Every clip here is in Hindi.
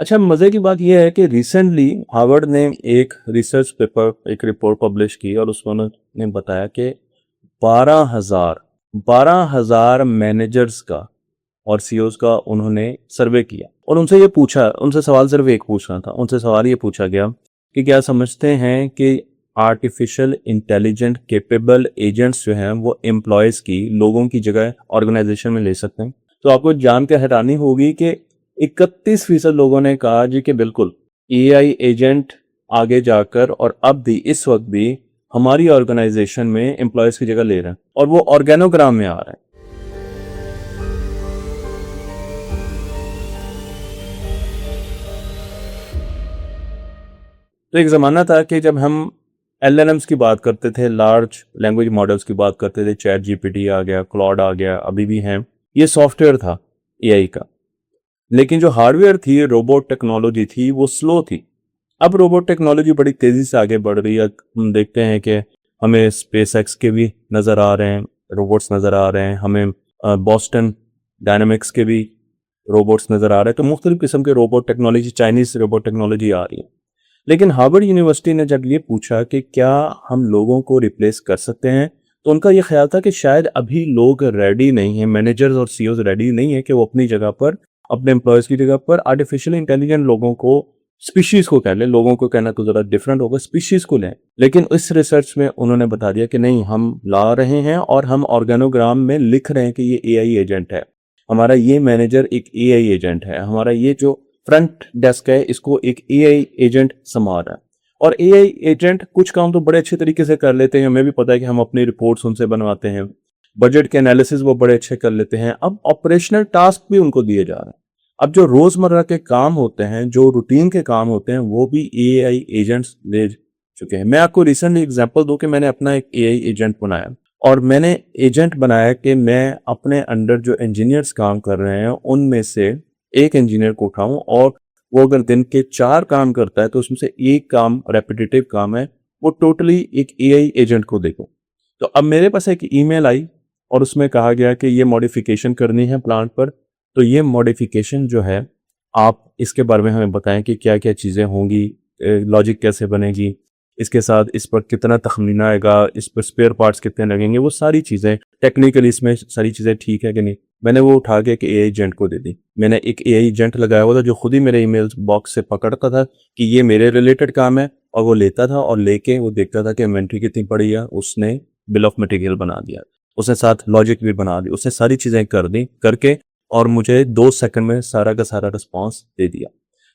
अच्छा, मज़े की बात ये है कि रिसेंटली हार्वर्ड ने एक रिसर्च पेपर, एक रिपोर्ट पब्लिश की और उसमें उन्होंने बताया कि 12,000 12,000 मैनेजर्स का और सीईओज़ का उन्होंने सर्वे किया और उनसे ये पूछा, उनसे सवाल सिर्फ एक पूछना था। उनसे सवाल ये पूछा गया कि क्या समझते हैं कि आर्टिफिशियल इंटेलिजेंट कैपेबल एजेंट्स जो हैं वो एम्प्लॉयज़ की, लोगों की जगह ऑर्गेनाइजेशन में ले सकते हैं? तो आपको जान के हैरानी होगी कि 31% लोगों ने कहा जी कि बिल्कुल, एआई एजेंट आगे जाकर और अब भी, इस वक्त भी हमारी ऑर्गेनाइजेशन में एम्प्लॉयज़ की जगह ले रहे हैं और वो ऑर्गेनोग्राम में आ रहे हैं। तो एक ज़माना था कि जब हम एलएलएम्स की बात करते थे, लार्ज लैंग्वेज मॉडल्स की बात करते थे, चैट जीपीटी आ गया, क्लॉड आ गया, अभी भी हैं, ये सॉफ्टवेयर था एआई का। लेकिन जो हार्डवेयर थी, रोबोट टेक्नोलॉजी थी, वो स्लो थी। अब रोबोट टेक्नोलॉजी बड़ी तेज़ी से आगे बढ़ रही है। हम देखते हैं कि हमें स्पेसएक्स के भी नज़र आ रहे हैं, रोबोट्स नज़र आ रहे हैं, हमें बॉस्टन डायनामिक्स के भी रोबोट्स नज़र आ रहे हैं। तो मुख्तलिफ किस्म के robot technology, Chinese robot technology आ रही है। लेकिन हार्वर्ड यूनिवर्सिटी ने जब ये पूछा कि क्या हम लोगों को रिप्लेस कर सकते हैं, तो उनका ये ख्याल था कि शायद अभी लोग रेडी नहीं हैं, मैनेजर्स और सीईओज रेडी नहीं है कि वो अपनी जगह पर, अपने एम्प्लॉयज़ की जगह पर आर्टिफिशियल इंटेलिजेंट लोगों को, स्पीशीज़ को कह लें, लोगों को कहना तो ज़रा डिफरेंट होगा, स्पीशीज़ को लें। लेकिन इस रिसर्च में उन्होंने बता दिया कि नहीं, हम ला रहे हैं और हम ऑर्गेनोग्राम में लिख रहे हैं कि ये एआई एजेंट है, हमारा ये मैनेजर एक एआई एजेंट है, हमारा ये जो फ्रंट डेस्क है इसको एक एआई एजेंट संभाल रहा है। और एआई एजेंट कुछ काम तो बड़े अच्छे तरीके से कर लेते हैं, हमें भी पता है कि हम अपनी रिपोर्ट्स उनसे बनवाते हैं, बजट के एनालिसिस वो बड़े अच्छे कर लेते हैं। अब ऑपरेशनल टास्क भी उनको दिए जा रहे हैं। अब जो रोजमर्रा के काम होते हैं, जो रूटीन के काम होते हैं, वो भी एआई एजेंट्स ले चुके हैं। मैं आपको रिसेंटली एग्जांपल दूं कि मैंने अपना एक एआई एजेंट बनाया और मैंने एजेंट बनाया कि मैं अपने अंडर जो इंजीनियर्स काम कर रहे हैं उनमें से एक इंजीनियर को उठाऊं और वो अगर दिन के 4 काम करता है तो उसमें से एक काम रेपिटेटिव काम है, वो टोटली एक एआई एजेंट को देखो। तो अब मेरे पास एक ईमेल आई और उसमें कहा गया कि ये मॉडिफिकेशन करनी है प्लांट पर। तो ये मॉडिफिकेशन जो है, आप इसके बारे में हमें बताएं कि क्या क्या चीज़ें होंगी, लॉजिक कैसे बनेगी, इसके साथ इस पर कितना तखमीना आएगा, इस पर स्पेयर पार्ट्स कितने लगेंगे, वो सारी चीज़ें टेक्निकली इसमें सारी चीज़ें ठीक है कि नहीं। मैंने वो उठा के एक एआई एजेंट को दे दी। मैंने एक एआई एजेंट लगाया हुआ था जो खुद ही मेरे ईमेल बॉक्स से पकड़ता था कि ये मेरे रिलेटेड काम है, और वो लेता था और लेके वो देखता था कि इन्वेंट्री कितनी पड़ी है, उसने बिल ऑफ मटेरियल बना दिया, उसने साथ लॉजिक भी बना दी, उसने सारी चीज़ें कर दी करके और मुझे 2 सेकंड में सारा का सारा रिस्पॉन्स दे दिया।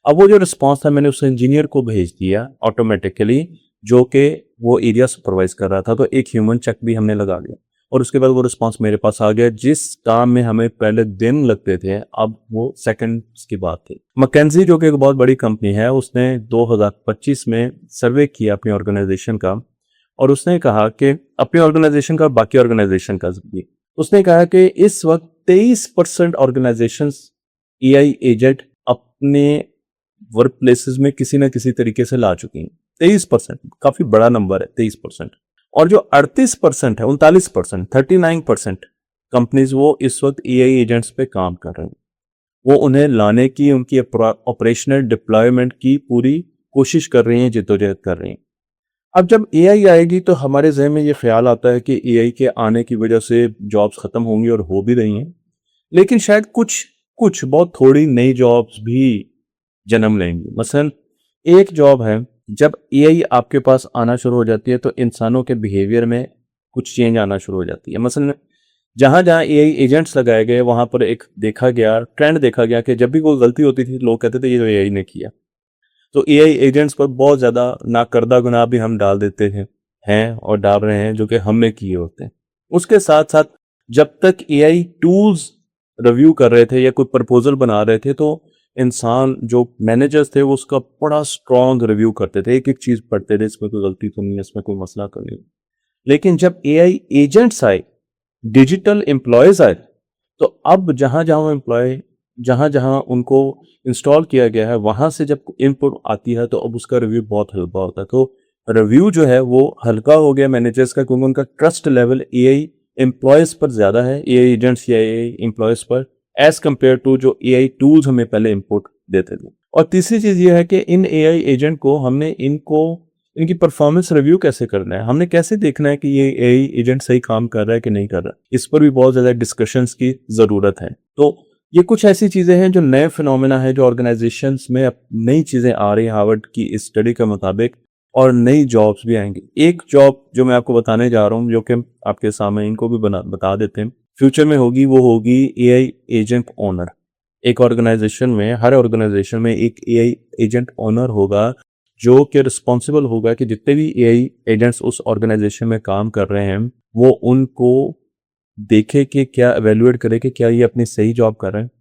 अब वो जो रिस्पॉन्स था मैंने उस इंजीनियर को भेज दिया ऑटोमेटिकली, जो कि वो एरिया सुपरवाइज कर रहा था। तो एक ह्यूमन चेक भी हमने लगा दिया और उसके बाद वो रिस्पांस मेरे पास आ गया। जिस काम में हमें पहले दिन लगते थे, अब वो सेकंड्स की बात थी। मैकेंजी जो कि एक बहुत बड़ी कंपनी है, उसने 2025 में सर्वे किया अपनी ऑर्गेनाइजेशन का और उसने कहा कि अपनी ऑर्गेनाइजेशन का, बाकी ऑर्गेनाइजेशन का भी, उसने कहा कि इस वक्त 23% ऑर्गेनाइजेशन एआई एजेंट अपने वर्क प्लेसेस में किसी ना किसी तरीके से ला चुकी हैं। 23%, काफी बड़ा नंबर है 23%। और जो 38% है, 39%, 39% कंपनीज वो इस वक्त एआई एजेंट्स पे काम कर रहे हैं। वो उन्हें लाने की, उनकी ऑपरेशनल डिप्लॉयमेंट की पूरी कोशिश कर रही हैं, जिद्दोजहद कर रही हैं। अब जब एआई आएगी तो हमारे जहन में ये ख्याल आता है कि एआई के आने की वजह से जॉब्स खत्म होंगी, और हो भी रही हैं। लेकिन शायद कुछ कुछ बहुत थोड़ी नई जॉब्स भी जन्म लेंगी। मसलन एक जॉब है, जब एआई आपके पास आना शुरू हो जाती है तो इंसानों के बिहेवियर में कुछ चेंज आना शुरू हो जाती है। मसलन जहां जहां एआई एजेंट्स लगाए गए, वहां पर एक देखा गया ट्रेंड, देखा गया कि जब भी कोई गलती होती थी लोग कहते थे ये तो एआई ने किया। तो एआई एजेंट्स पर बहुत ज्यादा नाकर्दा गुनाह भी हम डाल देते हैं और डाल रहे हैं, जो कि हमने किए होते हैं। उसके साथ साथ जब तक एआई टूल्स रिव्यू कर रहे थे या कोई प्रपोजल बना रहे थे, तो इंसान जो मैनेजर्स थे वो उसका बड़ा स्ट्रॉन्ग रिव्यू करते थे, एक एक चीज पढ़ते थे, इसमें कोई गलती तो नहीं है, इसमें कोई मसला तो नहीं। लेकिन जब एआई एजेंट्स आए, डिजिटल एम्प्लॉयज आए, तो अब जहां जहां एम्प्लॉय, जहां जहां उनको इंस्टॉल किया गया है, वहां से जब इनपुट आती है तो अब उसका रिव्यू बहुत हल्का होता है। तो रिव्यू जो है वो हल्का हो गया मैनेजर्स का, क्योंकि उनका ट्रस्ट लेवल एआई एम्प्लॉयज पर ज्यादा है, एआई एजेंट्स या एआई एम्प्लॉयज पर, एज कंपेयर टू जो एआई टूल्स हमें पहले इनपुट देते थे। और तीसरी चीज ये है कि इन एआई एजेंट को हमने इनकी परफॉर्मेंस रिव्यू कैसे करना है, हमने कैसे देखना है कि ये एआई एजेंट सही काम कर रहा है कि नहीं कर रहा, इस पर भी बहुत ज्यादा डिस्कशंस की जरूरत है। तो ये कुछ ऐसी चीजें हैं जो नए फिनोमेना है, जो ऑर्गेनाइजेशंस में अब नई चीजें आ रही हैं हार्वर्ड की इस स्टडी के मुताबिक, और नई जॉब्स भी आएंगी। एक जॉब जो मैं आपको बताने जा रहा हूँ, जो कि आपके सामने इनको भी बता देते हैं, फ्यूचर में होगी, वो होगी एआई एजेंट ओनर। एक ऑर्गेनाइजेशन में, हर ऑर्गेनाइजेशन में एक एआई एजेंट ओनर होगा, जो कि रिस्पॉन्सिबल होगा कि जितने भी एआई एजेंट्स उस ऑर्गेनाइजेशन में काम कर रहे हैं, वो उनको देखे कि क्या एवेल्युएट करे कि क्या ये अपनी सही जॉब कर रहे हैं।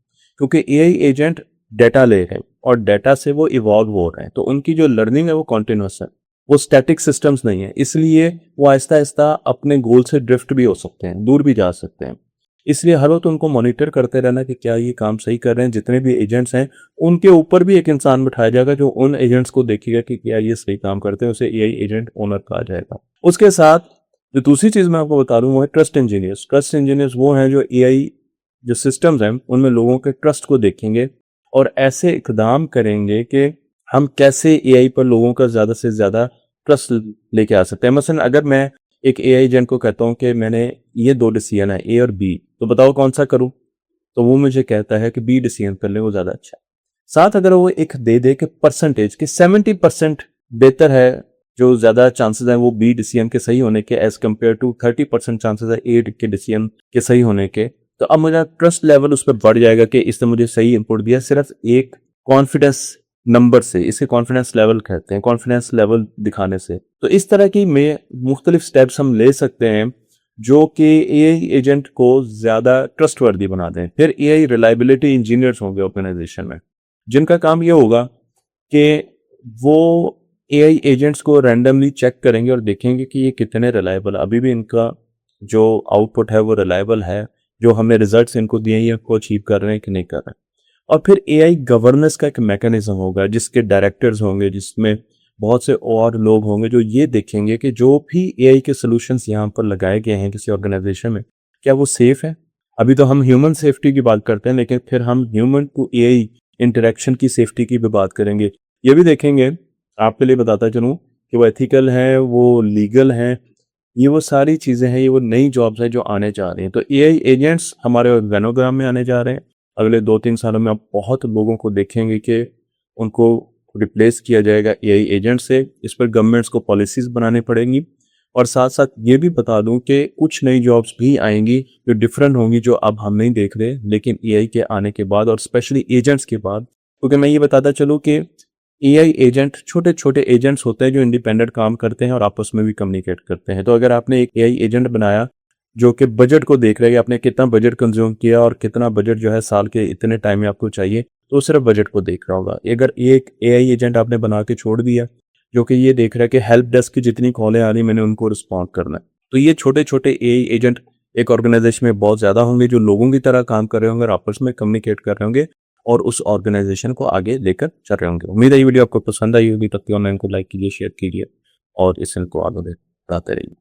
क्योंकि एआई एजेंट डेटा ले रहे हैं और डेटा से वो इवॉल्व हो रहे हैं, तो उनकी जो लर्निंग है वो कॉन्टिन्यूस है, वो स्टैटिक सिस्टम्स नहीं है। इसलिए वो आहिस्ता आहिस्ता अपने गोल से ड्रिफ्ट भी हो सकते हैं, दूर भी जा सकते हैं। इसलिए हर वक्त उनको मॉनिटर करते रहना कि क्या ये काम सही कर रहे हैं। जितने भी एजेंट्स हैं उनके ऊपर भी एक इंसान बिठाया जाएगा जो उन एजेंट्स को देखेगा कि क्या ये सही काम करते हैं, उसे एआई एजेंट ओनर कहा जाएगा। उसके साथ जो दूसरी चीज मैं आपको बता दूं वो है ट्रस्ट इंजीनियर्स। ट्रस्ट इंजीनियर्स वो हैं जो एआई जो सिस्टम्स हैं उनमें लोगों के ट्रस्ट को देखेंगे और ऐसे इकदाम करेंगे कि हम कैसे एआई पर लोगों का ज्यादा से ज्यादा ट्रस्ट लेके आ सकते हैं। मसलन अगर मैं एक एआई एजेंट को कहता हूं कि मैंने ये दो डिसीजन है, ए और बी, तो बताओ कौन सा करूं, तो वो मुझे कहता है कि बी डिसीजन कर ले, वो ज्यादा अच्छा है। साथ अगर वो एक दे के परसेंटेज के 70% बेहतर है, जो ज्यादा चांसेस है वो बी डिसीजन के सही होने के एज कम्पेयर टू 30% चांसेस है ए के डिसीजन के सही होने के, तो अब मेरा ट्रस्ट लेवल उस पर बढ़ जाएगा कि इसने मुझे सही इनपुट दिया सिर्फ एक कॉन्फिडेंस नंबर से। इसे कॉन्फिडेंस लेवल कहते हैं, कॉन्फिडेंस लेवल दिखाने से। तो इस तरह की में मुख्तलिफ स्टेप्स हम ले सकते हैं जो कि एआई एजेंट को ज्यादा ट्रस्टवर्दी बना दें। फिर एआई रिलायबिलिटी इंजीनियर्स होंगे ऑर्गेनाइजेशन में, जिनका काम ये होगा कि वो एआई एजेंट्स को रैंडमली चेक करेंगे और देखेंगे कि ये कितने रिलायबल, अभी भी इनका जो आउटपुट है वो रिलायबल है, जो हमने रिजल्ट्स इनको दिए हैं इनको अचीव कर रहे हैं कि नहीं कर रहे हैं। और फिर एआई गवर्नेंस का एक मैकेनिज्म होगा जिसके डायरेक्टर्स होंगे, जिसमें बहुत से और लोग होंगे जो ये देखेंगे कि जो भी एआई के सॉल्यूशंस यहाँ पर लगाए गए हैं किसी ऑर्गेनाइजेशन में, क्या वो सेफ है। अभी तो हम ह्यूमन सेफ्टी की बात करते हैं, लेकिन फिर हम ह्यूमन टू एआई इंटरेक्शन की सेफ्टी की भी बात करेंगे। ये भी देखेंगे, आपके लिए बताता चलूँ, कि वो एथिकल है, वो लीगल है। ये वो सारी चीज़ें हैं, ये वो नई जॉब्स हैं जो आने जा रही हैं। तो एआई एजेंट्स हमारे ऑर्गेनोग्राम में आने जा रहे हैं। अगले 2-3 सालों में आप बहुत लोगों को देखेंगे कि उनको रिप्लेस किया जाएगा एआई एजेंट से। इस पर गवर्नमेंट्स को पॉलिसीज बनानी पड़ेंगी। और साथ साथ ये भी बता दूं कि कुछ नई जॉब्स भी आएंगी जो डिफरेंट होंगी, जो अब हम नहीं देख रहे, लेकिन एआई के आने के बाद और स्पेशली एजेंट्स के बाद। क्योंकि मैं ये बताता चलूँ कि एआई एजेंट छोटे छोटे एजेंट्स होते हैं जो इंडिपेंडेंट काम करते हैं और आपस में भी कम्युनिकेट करते हैं। तो अगर आपने एक एआई एजेंट बनाया जो कि बजट को देख रहे हैं, आपने कितना बजट कंज्यूम किया और कितना बजट जो है साल के इतने टाइम में आपको चाहिए, तो सिर्फ बजट को देख रहा होगा। अगर एक एआई एजेंट आपने बना के छोड़ दिया जो कि ये देख रहा है कि हेल्प डेस्क की जितनी कॉलें आ रही मैंने उनको रिस्पॉन्ड करना है, तो ये छोटे छोटे एआई एजेंट एक ऑर्गेनाइजेशन में बहुत ज्यादा होंगे जो लोगों की तरह काम कर रहे होंगे और आपस में कम्युनिकेट कर रहे होंगे और उस ऑर्गेनाइजेशन को आगे लेकर चल रहे होंगे। उम्मीद है ये वीडियो आपको पसंद आई होगी। तब तक को लाइक कीजिए, शेयर कीजिए और इस चैनल को आगे बढ़ाते रहिए।